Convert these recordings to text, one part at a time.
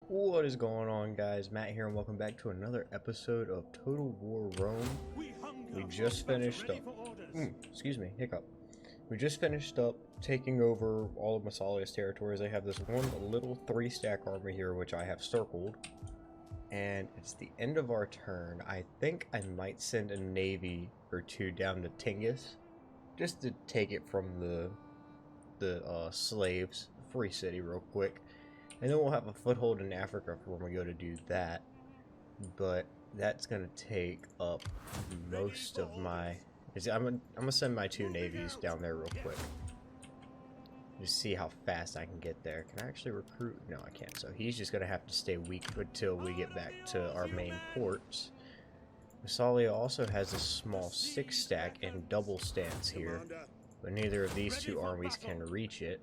What is going on, guys? Matt here, and welcome back to another episode of Total War Rome. We just finished up. Excuse me, hiccup. We just finished up taking over all of Massalia's territories. I have this one little 3-stack army here, which I have circled, and it's the end of our turn. I think I might send a navy or two down to Tingis, just to take it from the slaves, free city, real quick. And then we'll have a foothold in Africa for when we go to do that. But that's going to take up most of my... I'm going to send my 2 navies down there real quick. Just see how fast I can get there. Can I actually recruit? No, I can't. So he's just going to have to stay weak until we get back to our main ports. Massalia also has a small 6-stack and double stance here. But neither of these 2 armies can reach it.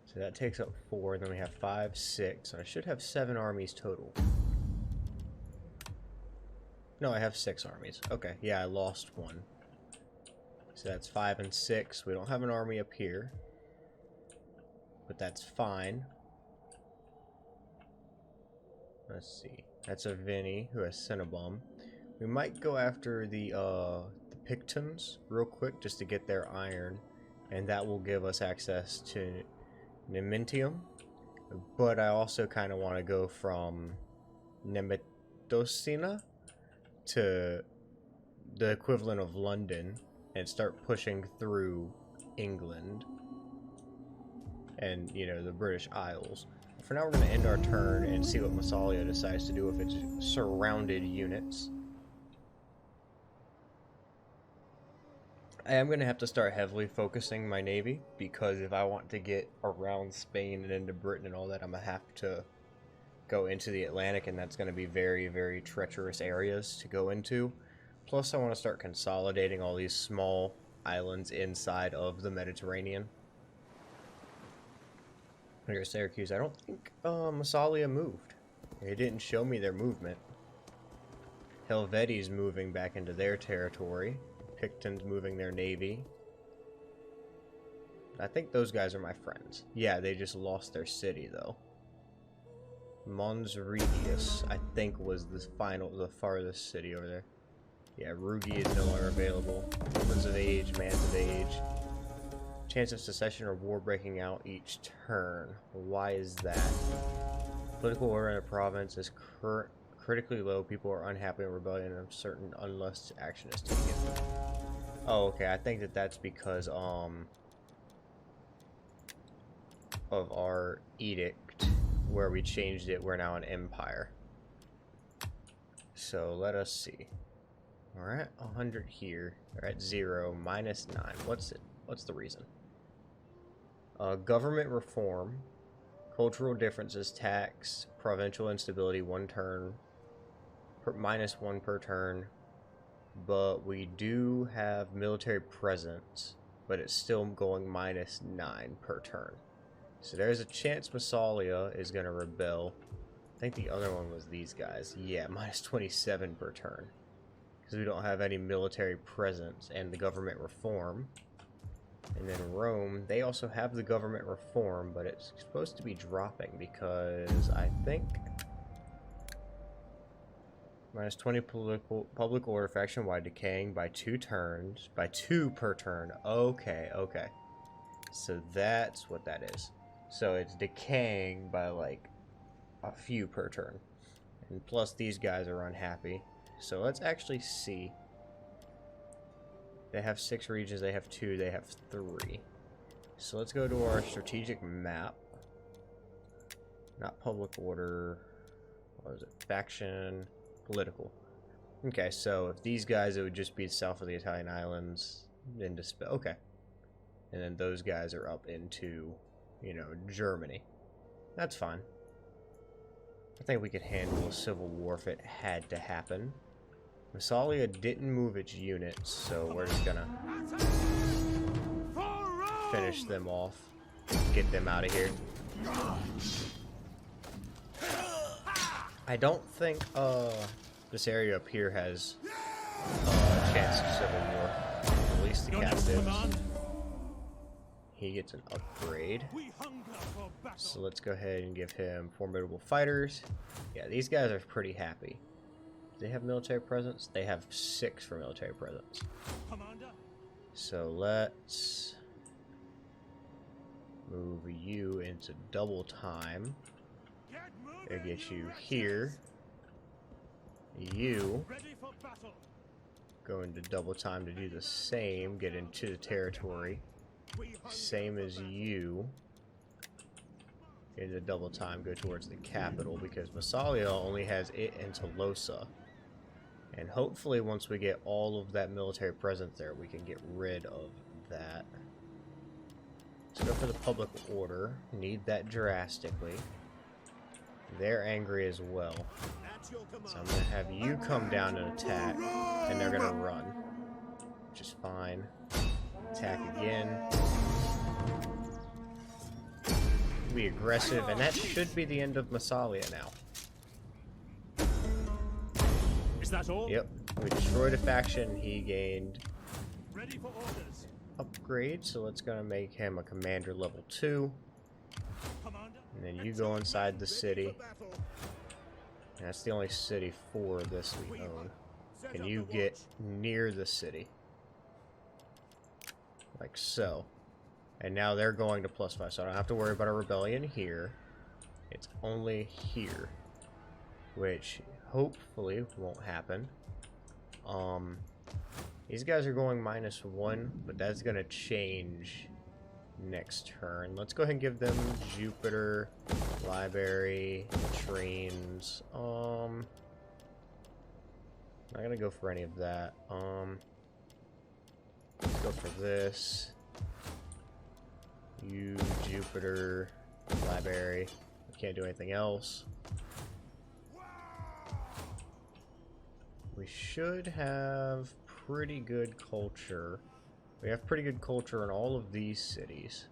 So that takes up 4, and then we have 5, 6. So I should have 7 armies total. No, I have 6 armies. Okay, yeah, I lost 1. So that's 5 and 6. We don't have an army up here, but that's fine. Let's see. That's a Vinny who has Cinnabon. We might go after the Pictons real quick just to get their iron, and that will give us access to Nementium, but I also kind of want to go from Nemetosina to the equivalent of London and start pushing through England and, you know, the British Isles. For now, we're going to end our turn and see what Massalia decides to do with its surrounded units. I am going to have to start heavily focusing my navy, because if I want to get around Spain and into Britain and all that, I'm going to have to go into the Atlantic, and that's going to be very, very treacherous areas to go into. Plus, I want to start consolidating all these small islands inside of the Mediterranean. Here's Syracuse. I don't think Massalia moved. They didn't show me their movement. Helveti's moving back into their territory. Picton's moving their navy. I think those guys are my friends. Yeah, they just lost their city though. Mons Regius, I think, was the farthest city over there. Yeah, Rugi is no longer available. Women's of age, man's of age. Chance of secession or war breaking out each turn. Why is that? Political order in a province is critically low. People are unhappy and rebellion and uncertain unless action is taken. Oh, okay. I think that's because of our edict where we changed it. We're now an empire. So let us see. We're at 100 here. We're at 0, minus 9. What's it? What's the reason? Government reform, cultural differences, tax, provincial instability, 1 turn. Minus 1 per turn, but we do have military presence, but it's still going minus 9 per turn. So there's a chance Massalia is going to rebel. I think the other one was these guys. Yeah, minus 27 per turn, because we don't have any military presence and the government reform. And then Rome, they also have the government reform, but it's supposed to be dropping because I think... Minus 20 public order faction-wide decaying by 2 turns. By 2 per turn. Okay, okay. So that's what that is. So it's decaying by like a few per turn. And plus these guys are unhappy. So let's actually see. They have 6 regions, they have 2, they have 3. So let's go to our strategic map. Not public order. What is it? Faction... Political. Okay, so if these guys, it would just be south of the Italian islands into Spain. Okay. And then those guys are up into, you know, Germany. That's fine. I think we could handle a civil war if it had to happen. Massalia didn't move its units, so we're just gonna finish them off. Get them out of here. I don't think this area up here has a chance of civil war. At least the captives. he gets an upgrade. So let's go ahead and give him formidable fighters. Yeah, these guys are pretty happy. Do they have military presence? They have 6 for military presence. So let's move you into double time. It'll get you here. You go into double time to do the same, get into the territory. Same as you. Into double time, go towards the capital, because Massalia only has it and Tolosa. And hopefully once we get all of that military presence there, we can get rid of that. Let's go for the public order. Need that drastically. They're angry as well. So I'm going to have you come down and attack, and they're going to run. Which is fine. Attack again. Be aggressive, and that should be the end of Massalia now. Is that all? Yep. We destroyed a faction. He gained upgrade, so let's gonna make him a commander level 2. And then you go inside the city. And that's the only city for this we own. Can you get near the city? Like so. And now they're going to +5, so I don't have to worry about a rebellion here. It's only here. Which hopefully won't happen. These guys are going -1, but that's going to change next turn. Let's go ahead and give them Jupiter, Library, Trains. Not going to go for any of that. Let's go for this. You, Jupiter, Library. We can't do anything else. We should have pretty good culture. We have pretty good culture in all of these cities.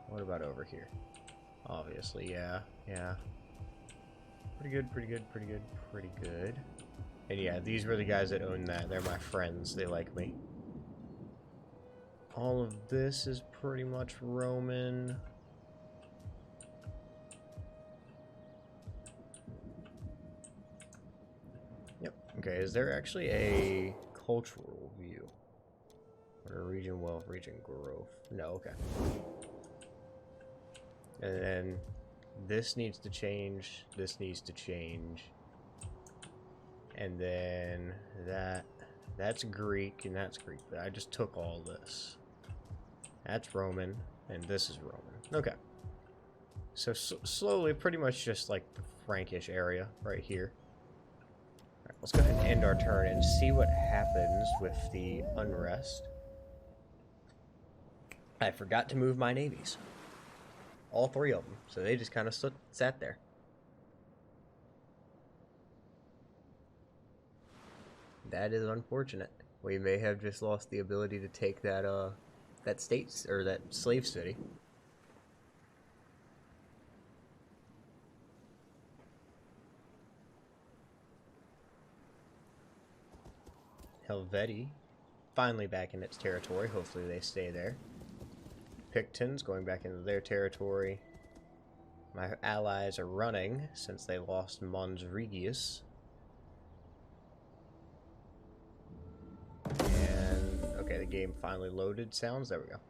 What about over here? Obviously, yeah. Pretty good, pretty good, pretty good, pretty good. And yeah, these were the guys that own that. They're my friends. They like me. All of this is pretty much Roman. Yep. Okay, is there actually a cultural view? Or region wealth, region growth? No, okay. And then this needs to change, this needs to change. And then that's Greek, and that's Greek, but I just took all this. That's Roman, and this is Roman. Okay. So slowly, pretty much just like the Frankish area right here. Alright, let's go ahead and end our turn and see what happens with the unrest. I forgot to move my navies. All 3 of them. So they just kind of sat there. That is unfortunate. We may have just lost the ability to take that that state or that slave city. Helvetii finally back in its territory. Hopefully they stay there. Pictons going back into their territory. My allies are running since they lost Mons Regius. And okay, the game finally loaded sounds. There we go.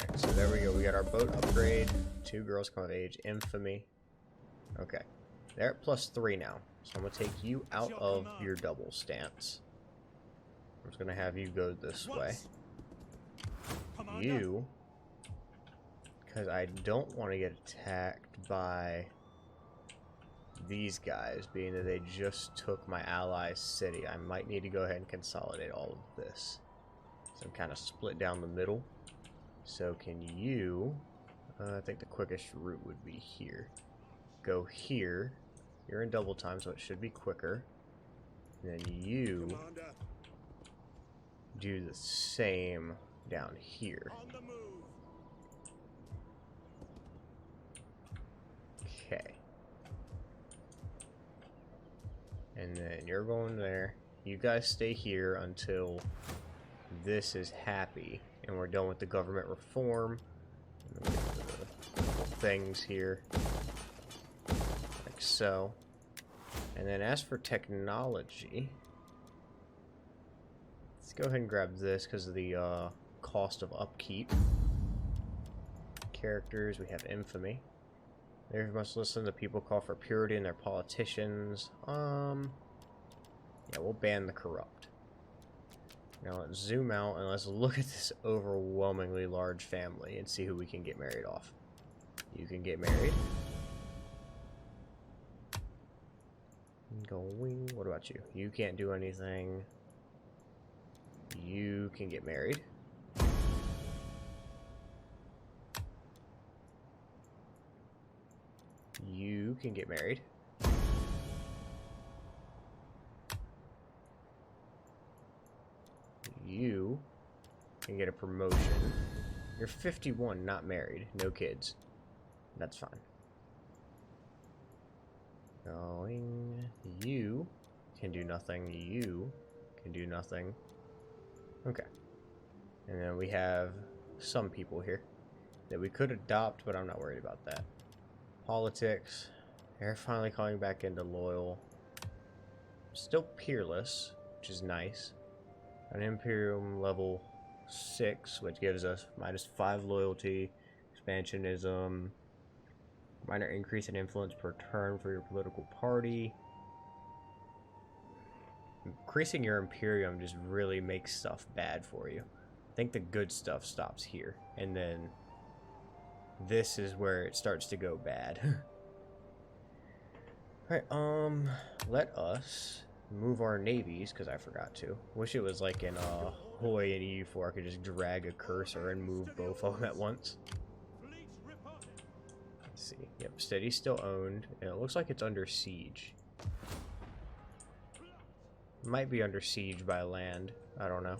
Alright, so there we go. We got our boat upgrade. 2 girls come of age. Infamy. Okay. They're at +3 now. So I'm going to take you out of your double stance. I'm just going to have you go this way. You, because I don't want to get attacked by these guys, being that they just took my ally's city. I might need to go ahead and consolidate all of this. So I'm kind of split down the middle. So can you, I think the quickest route would be here. Go here. You're in double time, so it should be quicker. And then you do the same down here. Okay. And then you're going there. You guys stay here until this is happy. and we're done with the government reform. And then we get the couple things here, like so. And then as for technology, let's go ahead and grab this because of the cost of upkeep. Characters, we have infamy. They must listen to people call for purity in their politicians. Yeah, we'll ban the corrupt. Now let's zoom out and let's look at this overwhelmingly large family and see who we can get married off. You can get married. Going. What about you? You can't do anything. You can get married. You can get married. You can get a promotion. You're 51, not married, no kids. That's fine. Going. You can do nothing. You can do nothing. Okay. And then we have some people here that we could adopt, but I'm not worried about that. Politics. They're finally coming back into loyal. Still peerless, which is nice. An Imperium level 6, which gives us -5 loyalty, expansionism, minor increase in influence per turn for your political party. Increasing your Imperium just really makes stuff bad for you. I think the good stuff stops here, and then this is where it starts to go bad. Alright, let us move our navies, because I forgot to. Wish it was like in Hoy and EU4, I could just drag a cursor and move both of them at once. Let's see. Yep, Steady's still owned, and it looks like it's under siege. Might be under siege by land. I don't know.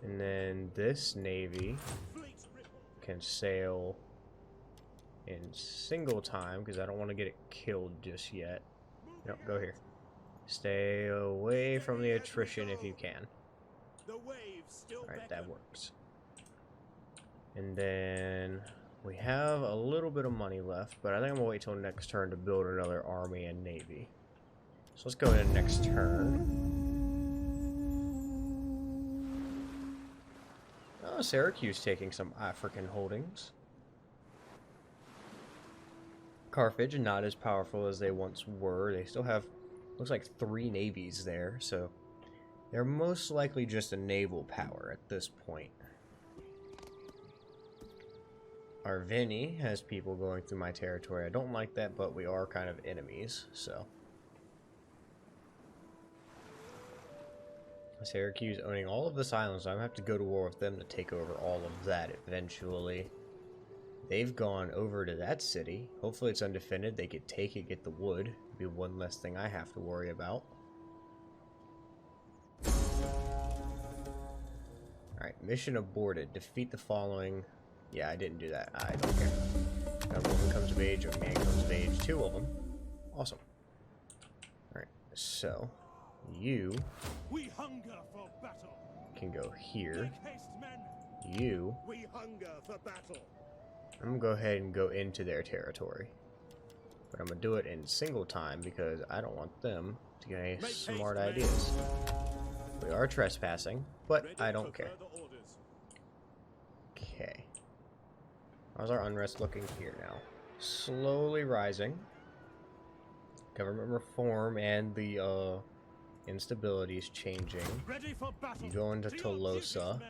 And then this navy can sail in single time, because I don't want to get it killed just yet. No, go here. Stay away from the attrition if you can. Alright, that works. And then we have a little bit of money left, but I think I'm going to wait till next turn to build another army and navy. So let's go into next turn. Oh, Syracuse taking some African holdings. Carthage, not as powerful as they once were. They still have, looks like 3 navies there, so they're most likely just a naval power at this point. Arvini has people going through my territory. I don't like that, but we are kind of enemies, so. Syracuse owning all of this island, so I'm going to have to go to war with them to take over all of that eventually. They've gone over to that city. Hopefully it's undefended. They could take it, get the wood. Be one less thing I have to worry about. Alright, mission aborted. Defeat the following. Yeah, I didn't do that. I don't care. A woman comes of age, a man comes of age. 2 of them. Awesome. Alright, so you We hunger for battle. can go here. Make haste, men. You, We hunger for battle. I'm gonna go ahead and go into their territory. But I'm gonna do it in single time because I don't want them to get any smart ideas. We are trespassing, but I don't care. Okay. How's our unrest looking here now? Slowly rising. Government reform and the instability is changing. You go into Tolosa.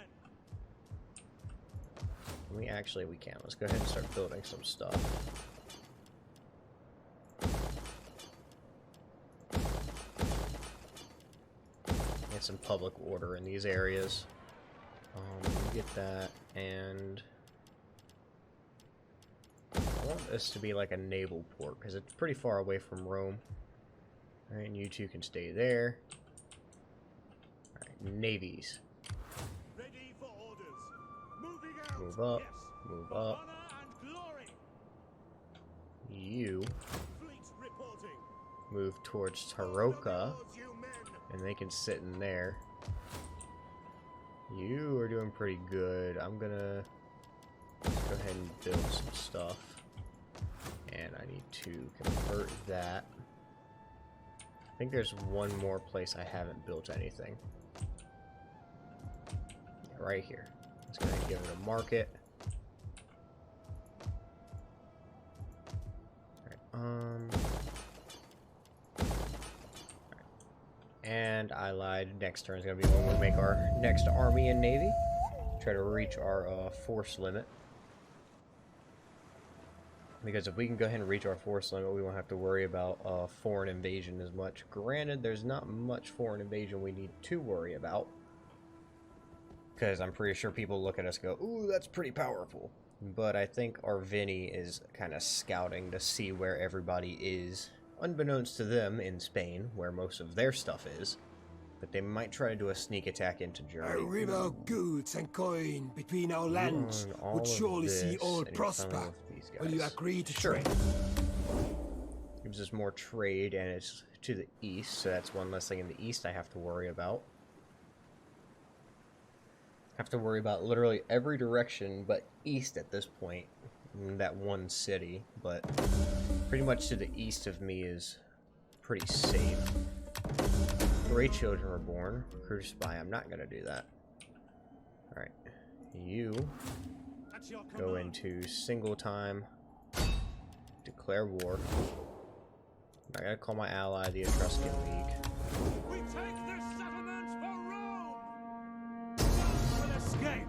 We can. Let's go ahead and start building some stuff. Get some public order in these areas. Get that, and I want this to be like a naval port because it's pretty far away from Rome. Alright, and you two can stay there. Alright, navies. Ready for orders. Moving out. Move up, Yes. move For up. honor and glory. You Fleet reporting. move towards Taroka, Towards you men. and they can sit in there. You are doing pretty good. I'm gonna go ahead and build some stuff. And I need to convert that. I think there's one more place I haven't built anything. Yeah, right here. Let's go ahead and give it a market. Alright, and I lied. Next turn is going to be when we make our next army and navy. Try to reach our force limit. Because if we can go ahead and reach our force limit, we won't have to worry about foreign invasion as much. Granted, there's not much foreign invasion we need to worry about. Because I'm pretty sure people look at us and go, ooh, that's pretty powerful. But I think our Vinny is kind of scouting to see where everybody is. Unbeknownst to them in Spain, where most of their stuff is. But they might try to do a sneak attack into Germany. A river of goods and coin between our lands would surely see all prosper. Will you agree to trade? Gives us more trade, and it's to the east, so that's one less thing in the east I have to worry about. Have to worry about literally every direction but east at this point. That one city, but pretty much to the east of me is pretty safe. 3 children were born. Recruit a spy. I'm not gonna do that. Alright. You go into single time. Declare war. I gotta call my ally, the Etruscan League. We take this settlement for Rome! Will escape!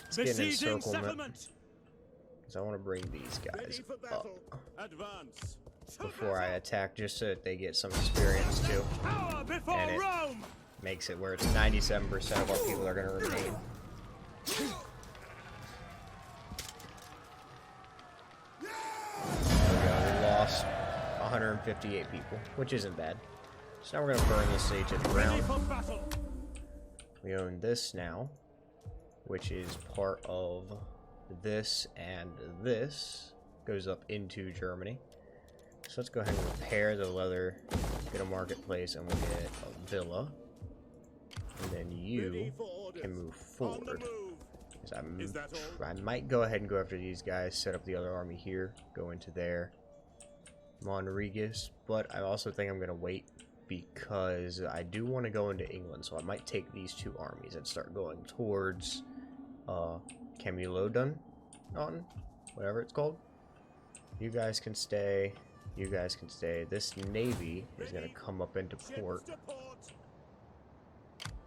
Let's get an Besieging encirclement. settlement! Because I want to bring these guys Ready for up battle. Advance. before I attack, just so that they get some experience too. Power before And it Rome! makes it where it's 97% of our people are going to remain. There we go, we lost 158 people, which isn't bad. So now we're going to burn this city to the Ready ground. for battle. We own this now, which is part of this, and this goes up into Germany. So let's go ahead and repair the leather, get a marketplace, and we'll get a villa. And then you Ready for orders. can move On the forward. move. 'Cause Is that all? I might go ahead and go after these guys, set up the other army here, go into there. Monregas, but I also think I'm going to wait because I do want to go into England, so I might take these 2 armies and start going towards Camulodon, whatever it's called. You guys can stay. You guys can stay. This navy is going to come up into port Ships to port.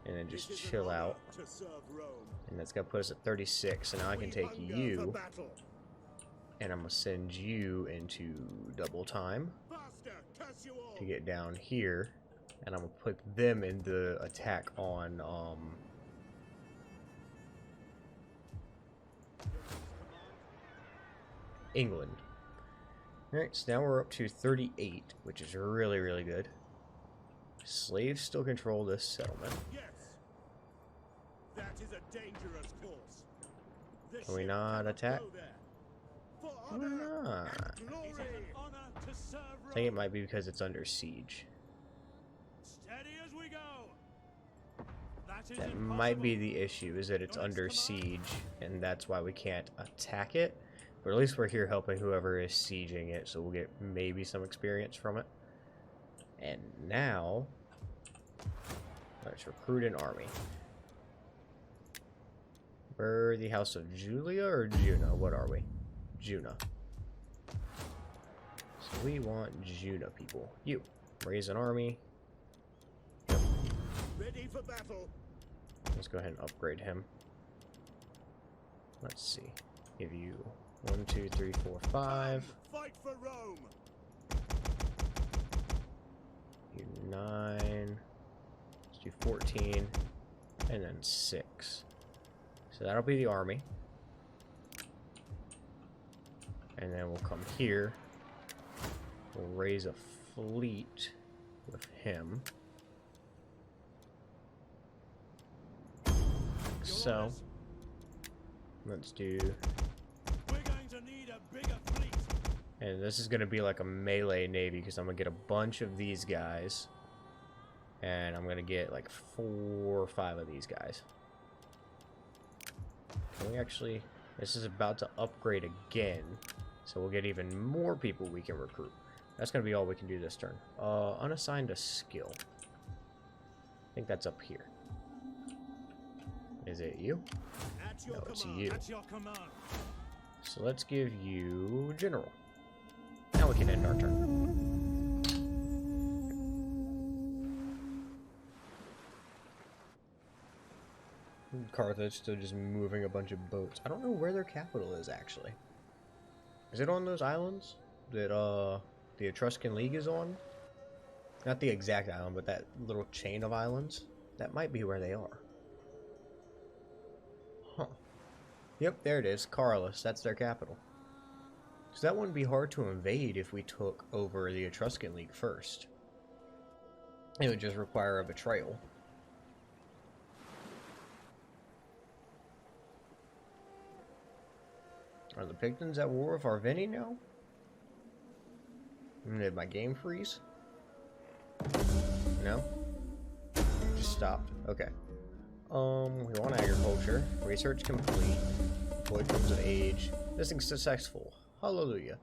and then This just is an chill honor out. to serve Rome. And that's going to put us at 36. So now I can We take hunger for you, battle. and I'm going to send you into double time Faster, curse you all. to get down here. And I'm going to put them in the attack on, England. Alright, so now we're up to 38, which is really, really good. Slaves still control this settlement. Yes. That is a dangerous course. The Can we ship not cannot attack? go there. For Why honor not? and glory. It is an honor to serve I think it Rome. might be because it's under siege. Steady as we go. That is That might be impossible. the issue, is that it's under siege, and that's why we can't attack it. But at least we're here helping whoever is sieging it, so we'll get maybe some experience from it. And now, let's recruit an army. We're the House of Julia or Juna? What are we? Juna. So we want Juna people. You. Raise an army. Ready for battle. Let's go ahead and upgrade him. Let's see. Give you 1, 2, 3, 4, 5. Fight for Rome. You 9. Let's do 14. And then 6. So that'll be the army. And then we'll come here. We'll raise a fleet with him. So, let's do, We're going to need a bigger fleet. and this is going to be like a melee navy because I'm going to get a bunch of these guys. And I'm gonna get like 4 or 5 of these guys. Can we actually... This is about to upgrade again. So we'll get even more people we can recruit. That's gonna be all we can do this turn. Unassigned a skill. I think that's up here. Is it you? No, it's you. So let's give you General. Now we can end our turn. Carthage still just moving a bunch of boats. I don't know where their capital is, actually. Is it on those islands that the Etruscan League is on? Not the exact island, but that little chain of islands. That might be where they are. Huh. Yep, there it is. Carolus. That's their capital. So that wouldn't be hard to invade if we took over the Etruscan League first. It would just require a betrayal. Are the Pictons at war with Arveni now? Did my game freeze? No? Just stopped. Okay. We want agriculture. Research complete. Employed comes of age. This is successful. Hallelujah.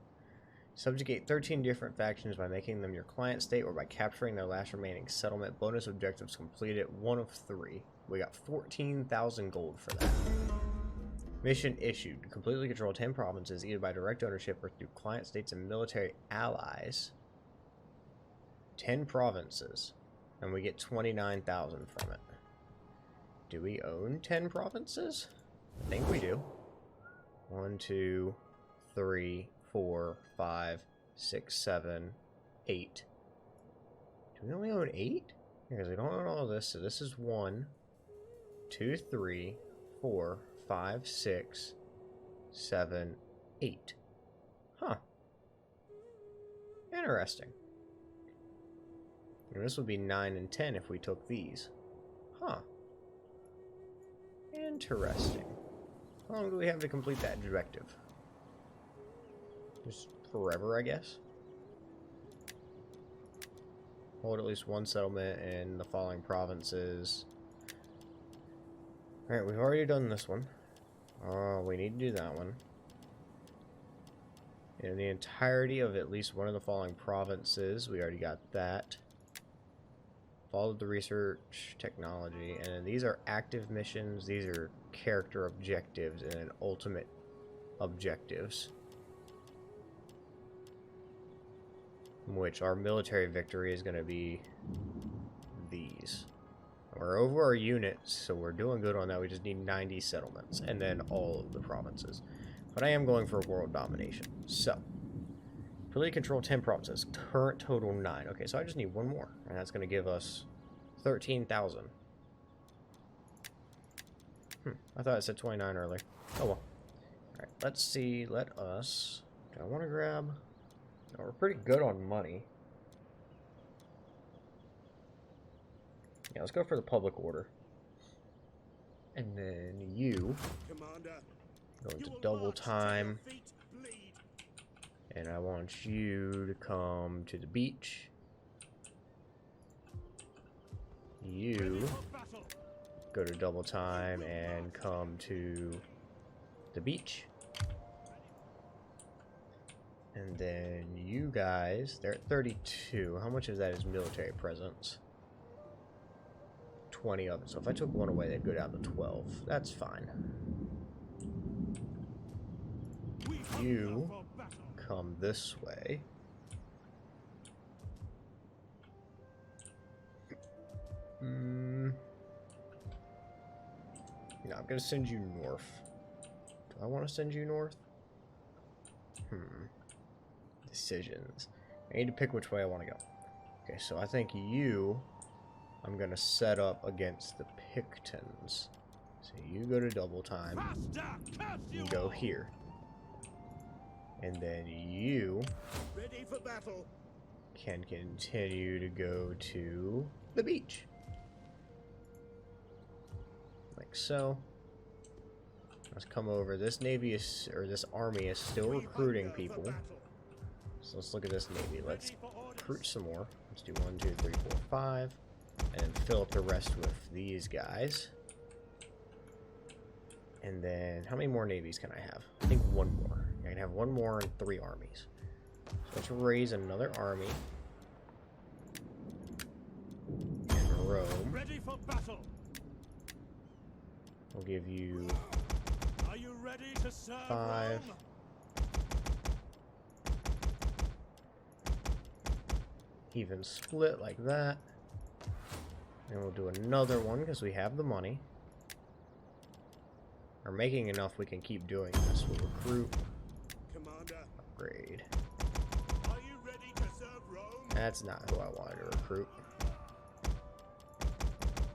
Subjugate 13 different factions by making them your client state or by capturing their last remaining settlement. Bonus objectives completed. 1 of 3. We got 14,000 gold for that. Mission issued. Completely control 10 provinces, either by direct ownership or through client states and military allies. 10 provinces. And we get 29,000 from it. Do we own 10 provinces? I think we do. 1, 2, 3, 4, 5, 6, 7, 8. Do we only own 8? Because we don't own all this, so this is 1, 2, 3, 4, 5, 6, 7, 8. Huh. Interesting. And this would be 9 and 10 if we took these. Huh. Interesting. How long do we have to complete that directive? Just forever, I guess. Hold at least 1 settlement in the following provinces. Alright, we've already done this one. We need to do that one. In the entirety of at least one of the following provinces, we already got that. Followed the research technology, and then these are active missions, these are character objectives, and then ultimate objectives. Which our military victory is going to be these. We're over our units, so we're doing good on that. We just need 90 settlements, and then all of the provinces. But I am going for world domination. So, fully control 10 provinces. Current total 9. Okay, so I just need 1 more, and that's going to give us 13,000. I thought it said 29 earlier. Oh well. Alright, let's see. Let us... Do I want to grab... No, we're pretty good on money. Yeah, let's go for the public order. And then you go into double time. And I want you to come to the beach. You go to double time and come to the beach. And then you guys, they're at 32. How much of that is military presence? 20 of it. So if I took 1 away, they'd go down to 12. That's fine. You come this way. No, I'm gonna send you north. Do I want to send you north? Decisions. I need to pick which way I want to go. Okay, so I think you... I'm gonna set up against the Pictons. So you go to double time. You go here. And then you Ready for battle. Can continue to go to the beach. Like so. Let's come over. This navy is, or this army is still recruiting people. So let's look at this navy. Let's recruit some more. Let's do 1, 2, 3, 4, 5. And fill up the rest with these guys. And then, how many more navies can I have? I think one more. I can have one more and 3 armies. So let's raise another army. In Rome. Ready for battle. We'll give you Are you ready to serve 5. Rome? Even split like that. And we'll do another one because we have the money. We're making enough we can keep doing this. We'll recruit. Commander, Upgrade. are you ready to serve Rome? That's not who I wanted to recruit.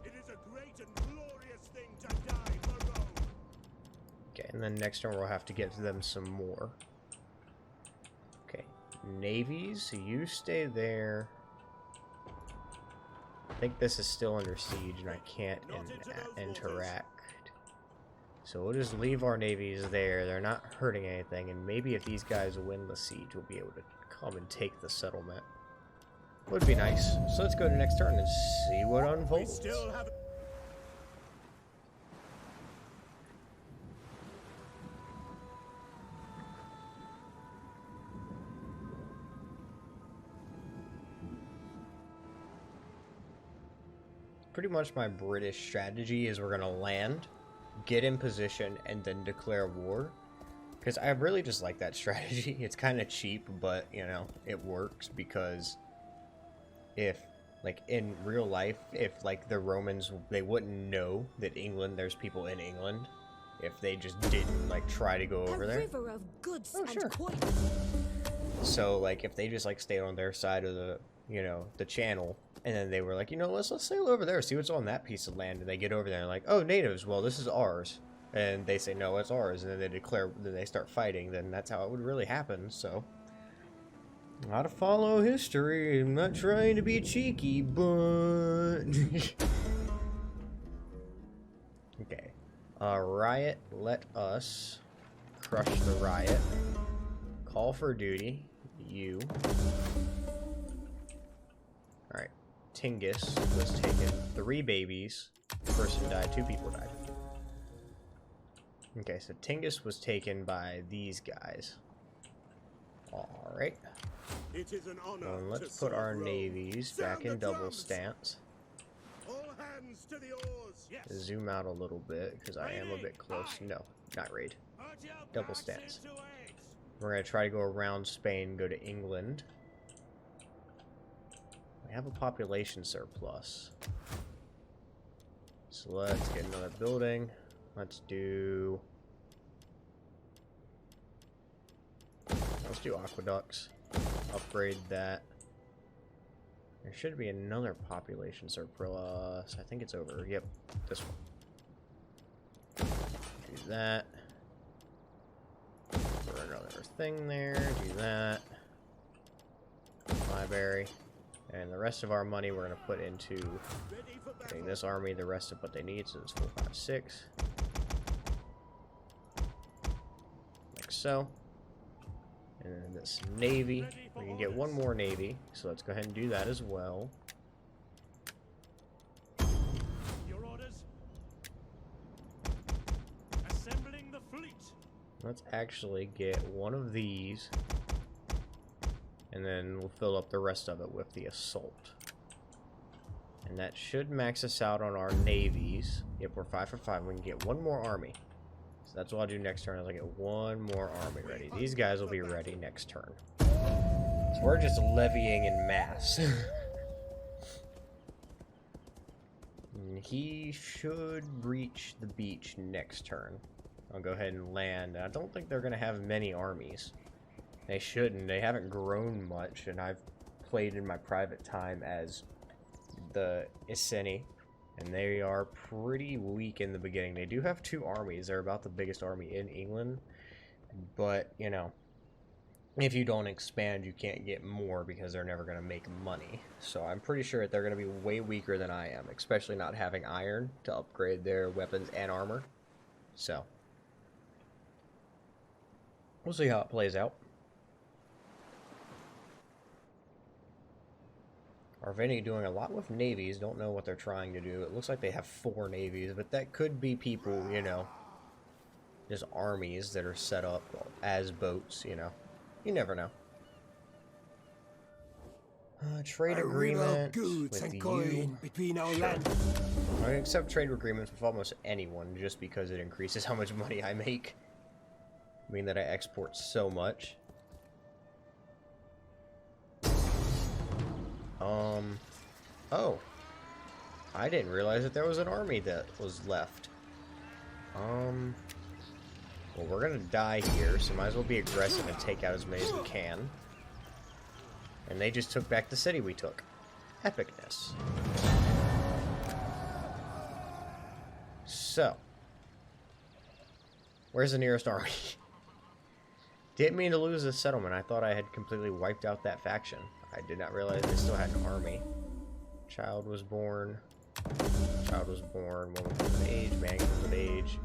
It is a great and glorious thing to die for Rome. Okay, and then next turn we'll have to get to them some more. Okay, navies, so you stay there. I think this is still under siege and I can't interact. So we'll just leave our navies there. They're not hurting anything, and maybe if these guys win the siege, we'll be able to come and take the settlement. Would be nice. So let's go to next turn and see what We unfolds. still have Pretty much my British strategy is we're gonna land, get in position, and then declare war. Because I really just like that strategy. It's kind of cheap, but, you know, it works because if, like, in real life, if, like, the Romans, they wouldn't know that England, there's people in England, if they just didn't, like, try to go over there. river of goods Oh, sure. and coin. So, like, if they just, like, stayed on their side of the, you know, the channel, and then they were like, you know, let's sail over there, see what's on that piece of land, and they get over there and like, oh, natives, well, this is ours. And they say, no, it's ours, and then they declare, then they start fighting, then that's how it would really happen, so. Gotta follow history, I'm not trying to be cheeky, but... Okay. Riot, let us crush the riot. Call for duty, you. Alright. Tingis was taken. 3 babies. Person died. 2 people died. Okay, so Tingis was taken by these guys. Alright. It is an honor. Well, let's to put serve our Rome. navies Sound back in the double drums. stance. All hands to the oars. Yes. Zoom out a little bit because I am a bit close. No, not raid. Put your Double backs stance. into it. We're going to try to go around Spain, go to England. We have a population surplus. So let's get another building. Let's do aqueducts. Upgrade that. There should be another population surplus. I think it's over. Yep, this one. Do that. Put another thing there. Do that. Library. And the rest of our money we're going to put into Ready for battle. getting this army the rest of what they need. So it's 4, 5, 6. Like so. And then this navy. We can get one more navy. So let's go ahead and do that as well. Your orders. Assembling the fleet. Let's actually get one of these. And then we'll fill up the rest of it with the assault. And that should max us out on our navies. Yep, we're 5 for 5. We can get one more army. So that's what I'll do next turn, is I'll get one more army ready. These guys will be ready next turn. So we're just levying in mass. And he should reach the beach next turn. I'll go ahead and land. I don't think they're going to have many armies. They shouldn't. They haven't grown much, and I've played in my private time as the Iceni, and they are pretty weak in the beginning. They do have 2 armies. They're about the biggest army in England, but, you know, if you don't expand, you can't get more because they're never going to make money. So I'm pretty sure that they're going to be way weaker than I am, especially not having iron to upgrade their weapons and armor. So we'll see how it plays out. Arvini doing a lot with navies. Don't know what they're trying to do. It looks like they have 4 navies, but that could be people, you know, just armies that are set up as boats, you know. You never know. Trade agreement with and you. coin between our Sure. lands. I accept trade agreements with almost anyone just because it increases how much money I make. I mean that I export so much. Oh. I didn't realize that there was an army that was left. Well, we're gonna die here, so might as well be aggressive and take out as many as we can. And they just took back the city we took. Epicness. So. Where's the nearest army? Didn't mean to lose this settlement. I thought I had completely wiped out that faction. I did not realize they still had an army. Child was born. Child was born. Woman comes of age. Man comes of age.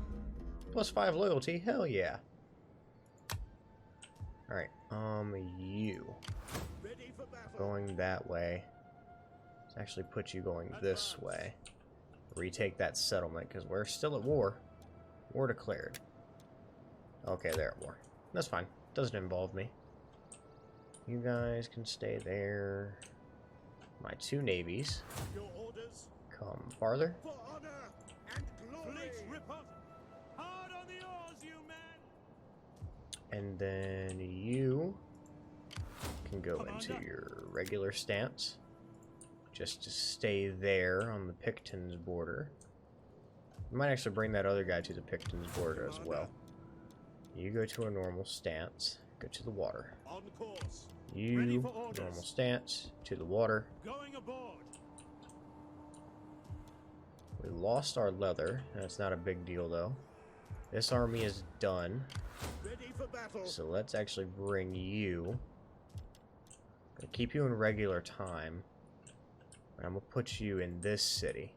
+5 loyalty. Hell yeah. Alright. You. Going that way. Let's actually put you going this way. Retake that settlement, because we're still at war. War declared. Okay, they're at war. That's fine. Doesn't involve me. You guys can stay there. My 2 navies. Come farther. For honor and glory. Fleets report. Hard on the oars, you men. And then you can go into your regular stance. Just to stay there on the Picton's border. I might actually bring that other guy to the Picton's border as well. You go to a normal stance. Go to the water. On course. You, normal stance, to the water. Going aboard. We lost our leather. That's not a big deal, though. This army is done. Ready for battle. So let's actually bring you. Gonna keep you in regular time. And I'm gonna put you in this city.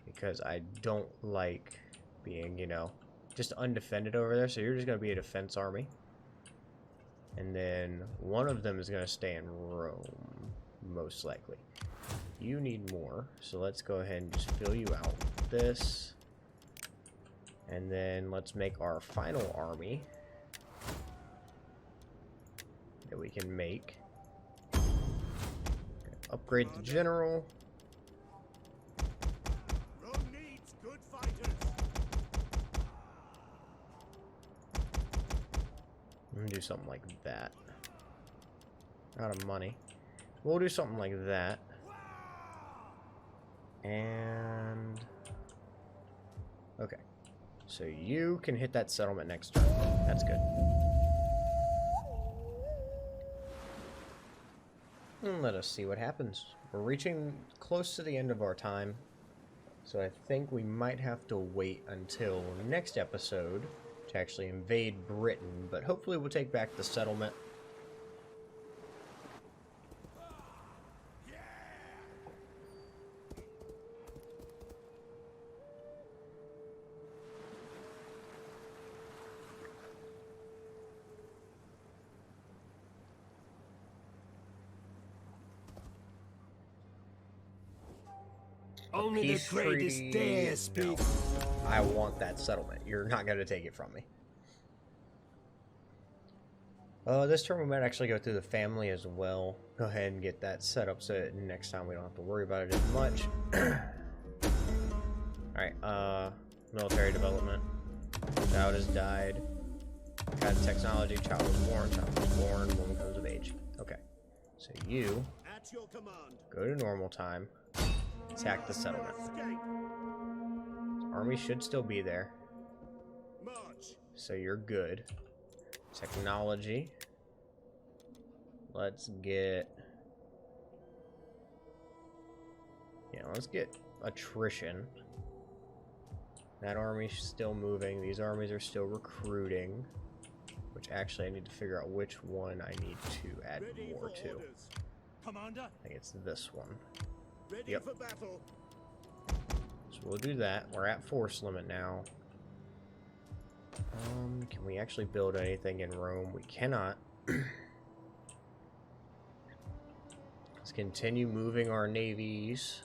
Because I don't like being, you know, just undefended over there. So you're just gonna be a defense army. And then one of them is gonna stay in Rome, most likely. You need more, so let's go ahead and just fill you out with this. And then let's make our final army that we can make. Upgrade the general. Rome needs good fighters. I'm gonna do something like that. Out of money. We'll do something like that. And okay. So you can hit that settlement next turn. That's good. And let us see what happens. We're reaching close to the end of our time. So I think we might have to wait until next episode to actually invade Britain, but hopefully we'll take back the settlement. Only the Peace greatest treaty, dare speak. no. I want that settlement. You're not going to take it from me. This turn we might actually go through the family as well. Go ahead and get that set up so that next time we don't have to worry about it as much. Alright, military development. Child has died. Got technology, child was born, woman comes of age. Okay. So you At your command. go to normal time. Attack the settlement. Escape. Army should still be there. March. So you're good. Technology. Let's get... Yeah, let's get attrition. That army's still moving. These armies are still recruiting. Which actually I need to figure out which one I need to add Ready more for to. orders. Commander. I think it's this one. Ready Yep. for battle. So we'll do that. We're at force limit now. Can we actually build anything in Rome? We cannot. Let's continue moving our navies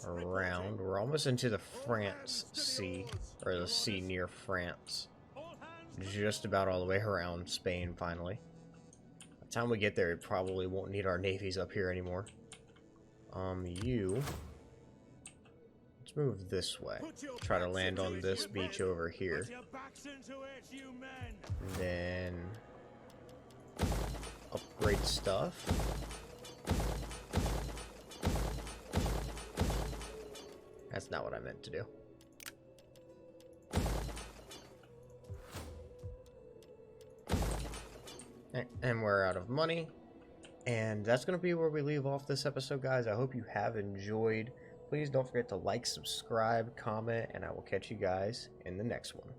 around. We're almost into the France Sea, or the sea near France. Just about all the way around Spain, finally. By the time we get there, it probably won't need our navies up here anymore. Let's move this way. Try to land on this beach over here. Then upgrade stuff. That's not what I meant to do. And we're out of money. And that's going to be where we leave off this episode, guys. I hope you have enjoyed. Please don't forget to like, subscribe, comment, and I will catch you guys in the next one.